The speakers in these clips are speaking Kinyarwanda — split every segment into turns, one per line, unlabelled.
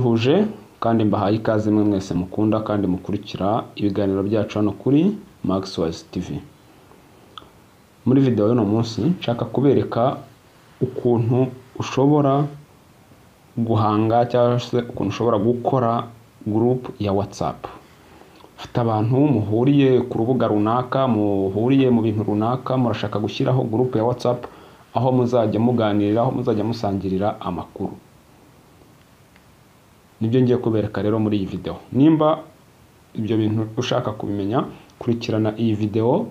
Ruhuje kandi mbahaye ikaze mwe mwese mukunda kandi mukurikira ibiganiro byacu hano kuri Maxwise TV. Muri video y'uno munsi nshaka kubereka ukuntu ushobora guhanga cyangwa se ukuntu ushobora gukora group ya WhatsApp. Ufite abantu muhuriye ku rubuga runaka, muhuriye mu bintu runaka, murashaka gushyiraho group ya WhatsApp aho muzajya muganirira, aho muzajya musangirira amakuru. Nibyo ngiye kubereka rero muri iyi video. Nimba ibyo bintu ushaka kubimenya, kurikirana iyi video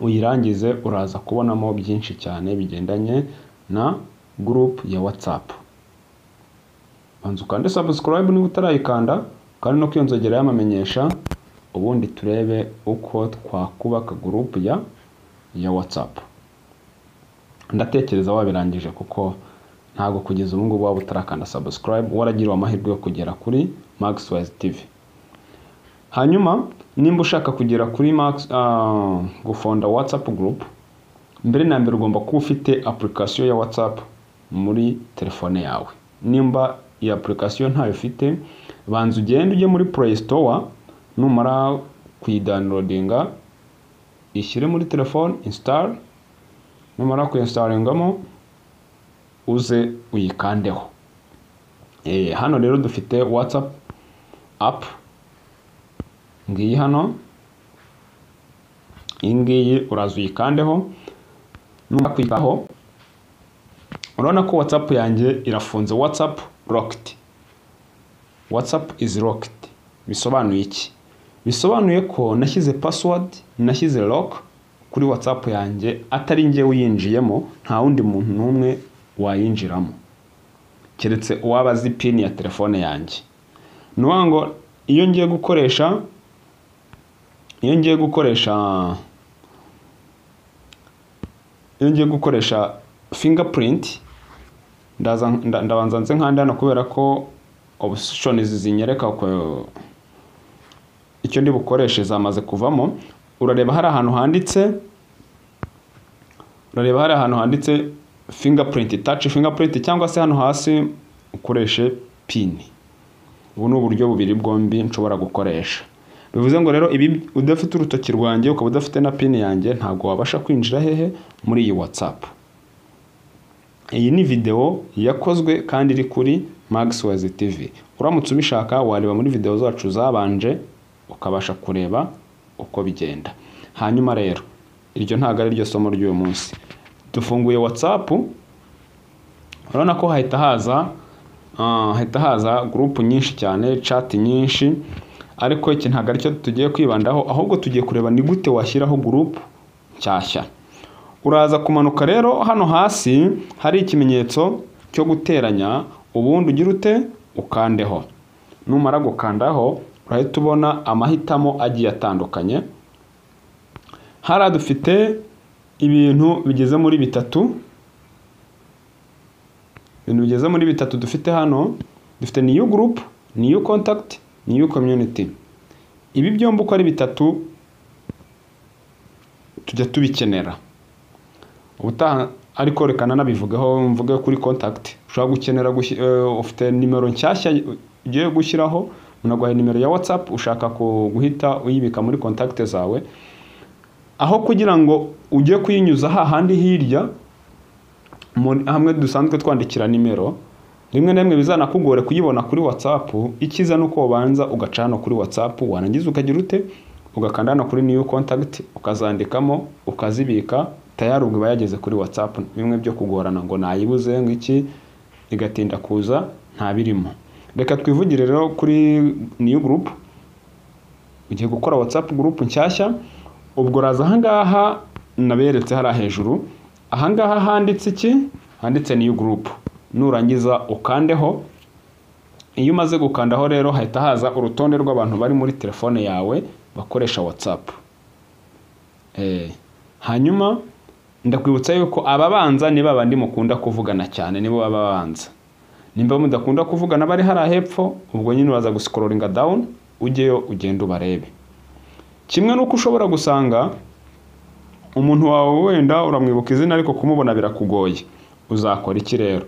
uyirangize, uraza kubonamo byinshi cyane bigendanye na group ya WhatsApp. Banza ukande subscribe niba utarayikanda, kandi no kwiyonzogera y'amamenyesha, ubundi turebe uko twakubaka group ya WhatsApp. Ndatekereza wabirangije kuko ntago kugeza ubu ngubu waba utarakanda subscribe, waragiriwe amahirwe yo kugera kuri Maxwise TV. Hanyuma nimba ushaka kugera kuri gufonda WhatsApp group, mbere na mbere ugomba kuba ufite application ya WhatsApp muri telefone yawe. Nimba iyi application ntayo ufite, banza ugende ujye muri Play Store, numara kuyidownloadinga ishyire muri telefone, install, numara kuinstallingamo uze uyikandeho. Hano rero dufite WhatsApp app, ngiyi hano, ingiyi uraza uyikandeho. Numara kuyikaho, urabona ko WhatsApp yanjye irafunze, WhatsApp locked. WhatsApp is locked. Bisobanuye iki? Bisobanuye ko nashyize password, nashyize lock kuri WhatsApp yanjye, atari njye uyinjiyemo, nta wundi muntu n'umwe wayinjiramo keretse uwaba azi pin ya telefone yanjye. Nuwa ngo iyo ngiye gukoresha fingerprint, ndabanza nze nkanda hano kubera ko options zinyereka ko icyo ndi bukoreshe zamaze kuvamo. Urareba hari ahantu handitse fingerprint, touch fingerprint, cyangwa se hano hasi ukoreshe pin. Ubu ni uburyo bubiri bwombi nshobora gukoresha. Bivuze ngo rero ibi udafite urutoki rwanjye, ukaba udafite na pin yanjye, ntago wabasha kwinjira hehe muri iyi WhatsApp. Iyi ni video yakozwe kandi iri kuri Maxwise TV. Uramutse ubishaka wareba muri video zacu zabanje ukabasha kureba uko bigenda. Hanyuma rero iryo ntago ari ryo somo ry'uyu munsi. Dufunguye WhatsApp, urabona ko hahita haza group nyinshi cyane, chat nyinshi, ariko iki ntago aricyo tugiye kwibandaho, ahubwo tugiye kureba ni gute washyiraho group nshyashya. Uraza kumanuka rero, hano hasi hari ikimenyetso cyo guteranya, ubundi ugira ute ukandeho. Numara gukandaho urahita ubona amahitamo agiye atandukanye. Hara dufite ibintu bigeze muri bitatu. Dufite hano, dufite new group, new contact, new community. Ibi byombi uko ari bitatu tujya tubikenera. Ubutaha ariko rekana nabivugaho, mvuge kuri contact. Ushobora gukenera ufite nimero nshyashya ugiye gushyiraho, unaguha nimero ya WhatsApp ushaka guhita uyibika muri contact zawe, aho kugira ngo ujye kuyinyuza hahandi hirya hamwe dusanzwe twandikira nimero, rimwe na rimwe bizanakugore kuyibona kuri WhatsApp. Ikiza nuko ubanza ugaca hano kuri WhatsApp, warangiza ukagira ute ugakanda hano kuri new contact, ukazandikamo, ukazibika, tayari ubwo bayageze kuri WhatsApp. Bimwe byo kugorana ngo nayibuze ngiki igatinda kuza nta birimo. Reka twivugire rero kuri new group. Ugiye gukora WhatsApp group nshyashya, ubwo raza ahangaha naberetse hari hejuru, ahangaha handitse iki? Handitse new group. Nurangiza ukandeho. Iyo umaze gukandaho rero hahita haza urutonde rw'abantu bari muri telefone yawe bakoresha WhatsApp. Hanyuma ndakwibutsa yuko ababanza ni babandi mukunda kuvugana cyane, nibo babanza. Nimba mudakunda kuvugana bari hari hepfo, ubwo nyine uraza guscrollinga down ujyeyo ugenda ubarebe. Kimwe nuko ushobora gusanga umuntu wawe wenda uramwibuka izina ariko kumubona birakugoye. Uzakora iki rero?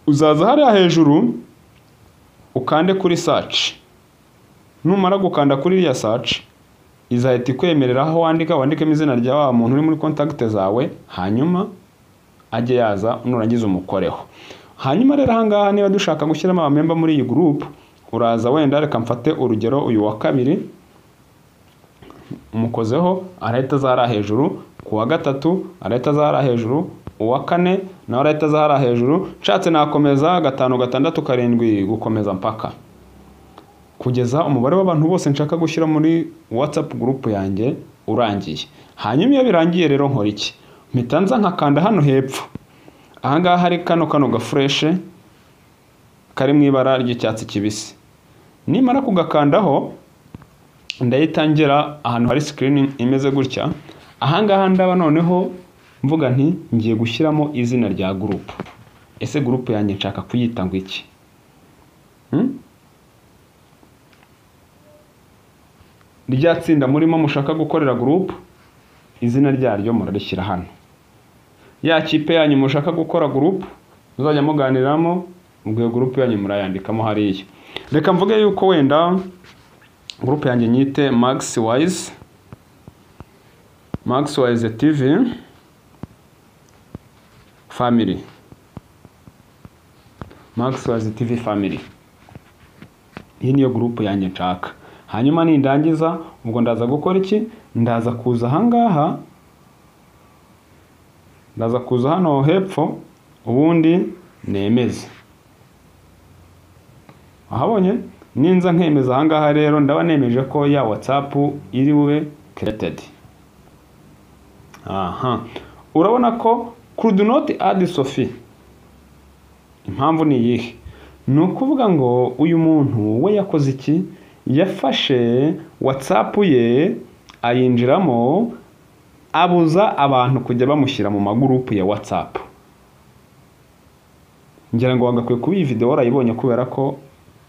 Uzaza hariya hejuru ukande kuri search. Numara gukanda kuri iriya search izahita ikwemerera aho wandikemo izina rya wa muntu uri muri contact zawe, hanyuma ajye yaza nurangiza umukoreho. Hanyuma rero ahangaha niba dushaka gushyiramo abamemba muri iyi group, uraza wenda reka mfate urugero uyu wa kabiri, umukozeho arahita zara hejuru, ku wa gatatu arahita zara hejuru, uwa kane nawe arahita zara hejuru, nshatse nakomeza 5 6 7 gukomeza mpaka kugeza umubare w'abantu bose nshaka gushyira muri WhatsApp group yanjye urangiye. Hanyuma iyo birangiye rero nkora iki? Mpita nza nkakanda hano hepfo. Ahangaha hari kano gafreshe kari mu ibara ry'icyatsi kibisi. Nimara kugakandaho ndayitangira ahantu hari screen imeze gutya. Ahangaha ndaba noneho mvuga nti ngiye gushyiramo izina rya group. Ese group yanjye nshaka kuyita ngo iki? Rya tsinda murimo mushaka gukorera group, izina ryaryo murarishyira hano. Ya kipe yanyu mushaka gukora group muzajya muganiramo, ubwo group yanyu murayandikamo hariya. Reka mvuge yuko wenda group yanjye nyite Maxwise TV Family. Maxwise TV Family. Iyi niyo group yanjye nshaka. Hanyuma nindangiza ubwo ndaza gukora iki? Ndaza kuza ahangaha, ndaza kuza hano hepfo, ubundi nemeze. Ahabonye ninza nkemeza ahangaha rero ndaba nemeje ko ya WhatsApp iri bube created. Urabona ko could not add Sophie. Impamvu ni iyihe? Ni ukuvuga ngo uyu muntu we yakoze iki? Yafashe WhatsApp ye ayinjiramo, abuza abantu kujya bamushyira mu magroup ya WhatsApp. Ngira ngo wagakwiye kuba iyi video warayibonye kubera ko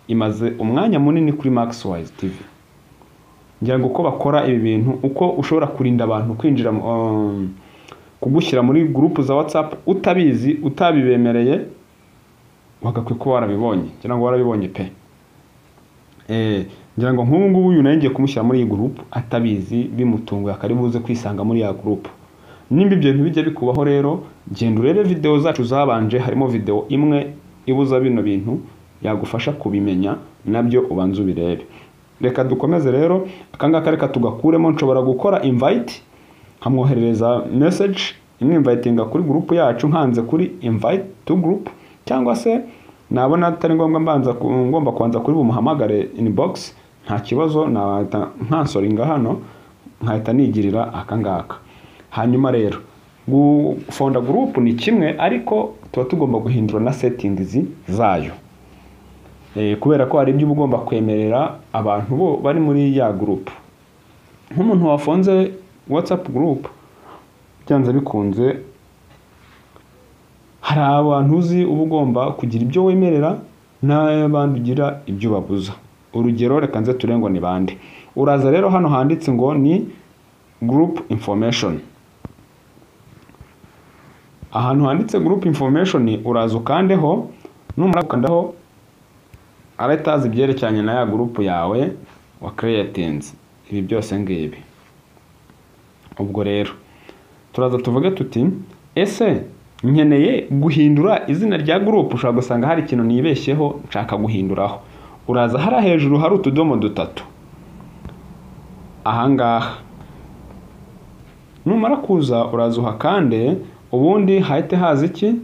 imaze umwanya munini kuri Maxwise TV. Ngira ngo uko bakora ibi bintu, uko ushobora kurinda abantu kwinjira kugushyira muri group za WhatsApp utabizi, utabibemereye, wagakwiye kuba warabibonye. Ngira ngo warabibonye pe. Ngira ngo nk'ubu ngubu uyu nagiye kumushyira muri iyi group atabizi, bimutunguye akaribuze kwisanga muri ya group. Nimba ibyo ntibijya bikubaho rero, genda urebe video zacu zabanje, harimo video imwe ibuza bino bintu yagufasha kubimenya, nabyo ubanza ubirebe. Reka dukomeze rero, akangaka reka tugakuremo. Nshobora gukora invite, nkamwoherereza message imwinvitinga kuri group yacu nkanze kuri invite to group, cyangwa se nabona atari ngombwa ngomba kwanza kuri bumuhamagare inbox, nta kibazo nkansoringa hano nkahita nigirira akangaka. Hanyuma rero gufonda group ni kimwe, ariko tuba tugomba guhindura na settings zayo. Kubera ko hari ibyo ugomba kwemerera abantu bo bari muri ya group. Nk'umuntu wafonze WhatsApp group, byanze bikunze hari abantu uzi uba ugomba kugira ibyo wemerera n'abandi ugira ibyo babuza. Urugero reka nze turengo ni bande. Uraza rero hano handitse ngo ni group information. Ahantu handitse group information uraza ukandeho, numara gukandaho arahita ibyerekeranye na ya group yawe wa creatinze. Ibi byose ngibi. Ubwo rero turaza tuvuge tuti ese nkeneye guhindura izina rya group. Ushobora gusanga hari ikintu nibeshyeho nshaka guhinduraho. Uraza hara hejuru hari utudomo dutatu ahangaha. Numara kuza uraza uhakande, ubundi hahite haza iki?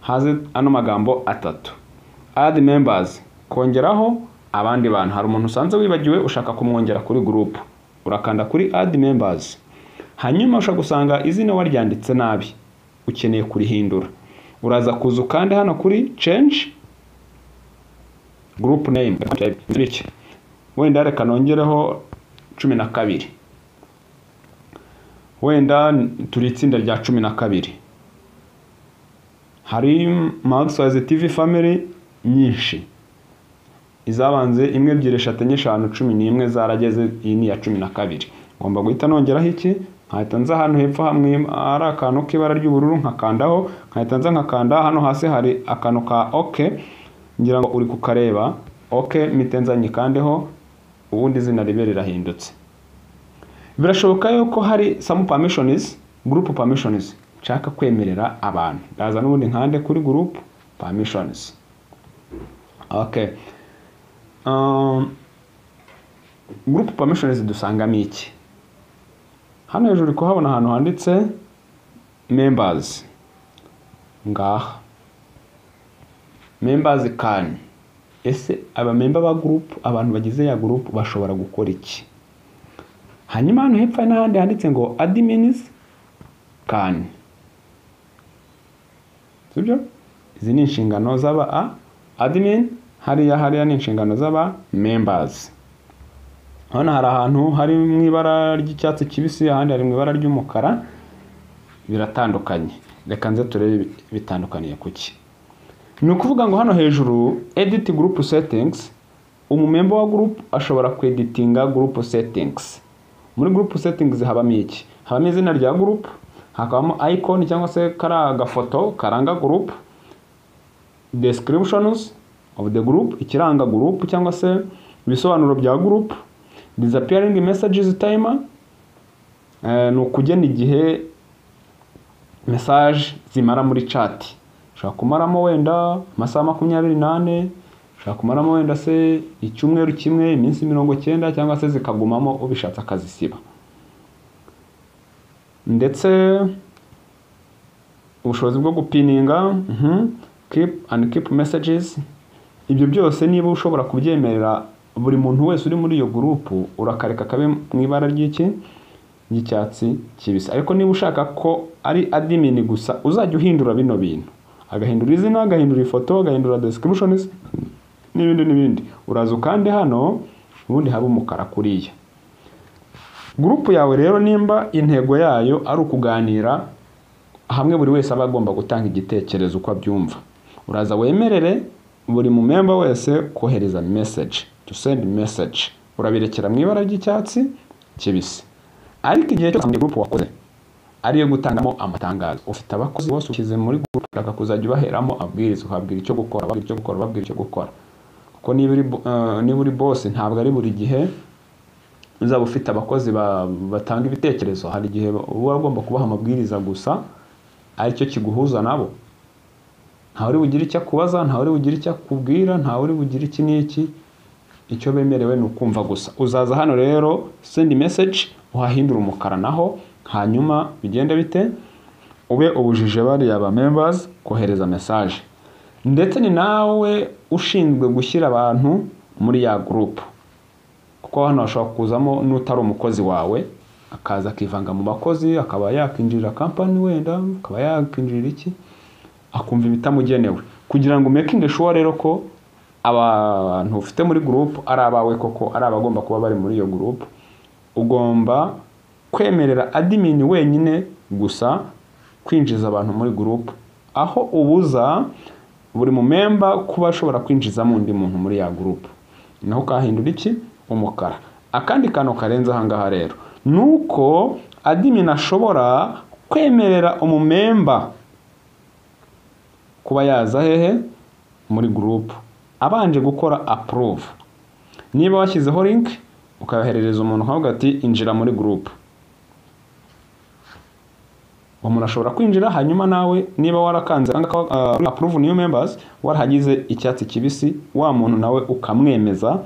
Haze ano magambo atatu: add members, kongeraho abandi bantu. Hari umuntu usanze wibagiwe ushaka kumwongera kuri group, urakanda kuri add members. Hanyuma ushaka gusanga izina waryanditse nabi, ukeneye kurihindura. Uraza kuza ukande hano kuri change group name. Wenda reka nongereho 12. Wenda turi itsinda rya 12. Hari Maxwise TV Family nyinshi. Izabanze 1 2 3 4 5 11 zarageze, iyi ni ya 12. Ngomba guhita nongeraho iki? Nkahita nza hano hepfo hamwe ari akantu k'ibara ry'ubururu nkahita nza nkakanda hano hasi hari akantu ka OK. Ngira ngo uri kukareba. okay mitenzanye kandeho ubundi izina ribe rirahindutse. Birashoboka yuko hari some permissions, group permissions nshaka kwemerera abantu, ndaza n'ubundi nkande kuri group permissions. Okay, group permissions dusangamo iki? Hano hejuru kuhabona ahantu handitse members, ngaha members can, ese aba member ba group, abantu bagize ya group bashobora gukora iki? Hanyuma hano hepfo n'ahandi handitse ngo admins can, sibyo? Izi ni inshingano z'aba admin, hariya ni inshingano z'aba members. Hano hari ahantu hari mu ibara ry'icyatsi kibisi, ahandi hari mu ibara ry'umukara, biratandukanye. Reka nze turebe bitandukaniye kuki. Ni ukuvuga ngo hano hejuru edit group settings, umumember wa group ashobora kweditinga group settings. Muri group settings habamo iki? Habamo izina rya group, hakabamo icon cyangwa se agafoto karanga group, descriptions of the group, ikiranga group cyangwa se ibisobanuro bya group, disappearing messages timer, no kugena igihe message zimara muri chat. Ushaka kumaramo wenda amasaha 28, ushaka kumaramo wenda se icyumweru kimwe, iminsi 90 cyangwa se zikagumamo ubishatse akazisiba. Ndetse ubushobozi bwo gupininga, keep messages, ibyo byose niba ushobora kubyemerera buri muntu wese uri muri iyo group, urakareka kabe mu ibara ry'icyatsi kibisi. Ariko niba ushaka ko ari admin gusa, uzajya uhindura bino bintu, agahindura izina, agahindura ifoto, agahindura descriptions n'ibindi. Uraza ukande hano ubundi haba umukara kuriya. Group yawe rero nimba intego yayo ari ukuganira hamwe, buri wese aba agomba gutanga igitekerezo uko abyumva, uraza wemerere buri mu member wese kohereza message, to send message, urabirekera mu ibara ry'icyatsi kibisi. Ariko igihe cyose mu group wakoze ariyo gutangamo amatangazo, ufite abakozi bose ukize muri group, akakuzajya ubaheramo abwiriza, uhabwira icyo gukora, babwira icyo gukora. Kuko niba uri boss, ntabwo ari buri gihe uzaba ufite abakozi batanga ibitekerezo. Hari igihe uba agomba kubaha amabwiriza gusa, aricyo kiguhuza nabo. Ntawe uri bugire icyo kubaza, ntawe uri bugire icyo kubwira, ntawe uri bugire iki n'iki. Icyo bemerewe ni ukumva gusa. Uzaza hano rero send message, uhahindura umukara naho, hanyuma bigende bite, ube ubujije bari aba members kohereza message. Ndetse ni nawe ushinzwe gushyira abantu muri ya group, kuko hano hashobora kuzamo n'utari umukozi wawe, akaza akivanga mu bakozi, akaba yakinjira company wenda, akaba yakinjira iki, akumva ibitamugenewe. Kugira ngo making sure rero ko abantu ufite muri group ari abawe koko, ari abagomba kuba bari muri iyo group, ugomba kwemerera admin wenyine gusa kwinjiza abantu muri group, aho ubuza buri mu member kuba ashobora kwinjizamo undi muntu muri ya group. Naho kahindura iki? Umukara. Akandi kano karenze ahangaha rero nuko admin ashobora kwemerera umumember kuba yaza hehe muri group abanje gukora approve. Niba washyizeho link ukayoherereza umuntu ukavuga ati injira muri group, umuntu ashobora kwinjira. Hanyuma nawe niba warakanze approve new members, warahagize icyatsi kibisi, wa muntu nawe ukamwemeza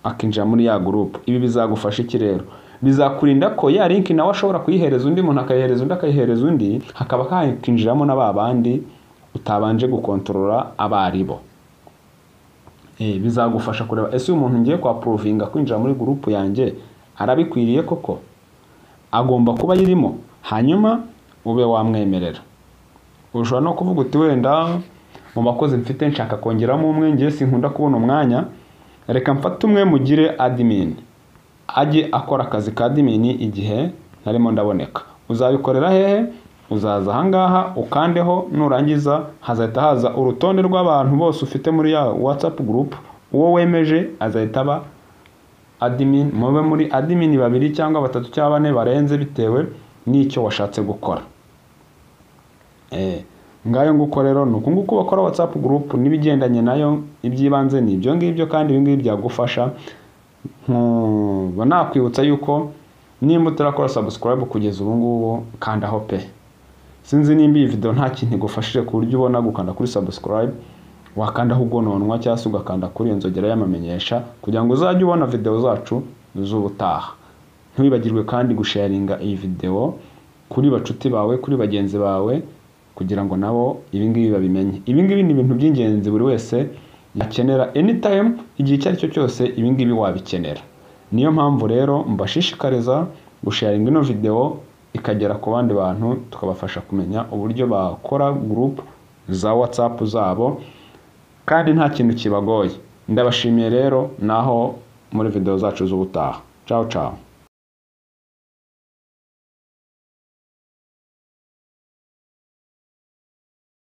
akinjira muri ya group. Ibi bizagufasha iki rero? Bizakurinda ko ya link nawe ashobora kuyihereza undi muntu, akayihereza undi, hakaba kakinjiramo n'ababandi utabanje gukontorora abaribo. Bizagufasha kureba ese umuntu ngiye kwa approvinga kwinjira muri group yanjye arabikwiriye koko, agomba kuba yirimo, hanyuma ube wamwemerera. Ushobora no kuvuga uti wenda mu bakozi mfite nshaka kongeramo umwe, ngiye sinkunda kubona umwanya, reka mfate umwe mugire admin, ajye akora akazi ka admin igihe ntarimo ndaboneka. Uzabikorera hehe? Uzaza ahangaha ukandeho, nurangiza hazahita haza urutonde rw'abantu bose ufite muri ya WhatsApp group. Uwo wemeje azahita aba admin, mube muri admin 2 cyangwa 3 cyangwa 4 barenze bitewe n'icyo washatse gukora. ngayo nguko rero nuko nguko bakora WhatsApp group nibigendanye nayo ibyibanze ni ibyo ngibyo kandi ibi ngibi byagufasha. Banakwibutsa yuko nimba utarakora subscribe kugeza ubu ngubu kandaho pe. Sinzi nimba iyi video nta kintu igufashije ku buryo ubona gukanda kuri subscribe, wakandaho ugononwa cyangwa se ugakanda kuri inzogera y'amamenyesha kugira ngo uzajye ubona video zacu z'ubutaha. Ntwibagirwe kandi gusharinga iyi video kuri bacuti bawe, kuri bagenzi bawe kugira ngo nabo ibi ngibi babimenye. Ibi ngibi ni ibintu by'ingenzi buri wese yakenera anytime, igihe icyo ari cyo cyose ibi ngibi wabikenera. Niyo mpamvu rero mbashishikariza gusharinga ino video ikagera ku bandi bantu, tukabafasha kumenya uburyo bakora group za WhatsApp zabo kandi nta kintu kibagoye. Ndabashimiye rero naho muri video zacu z'ubutaha. Ciao ciao.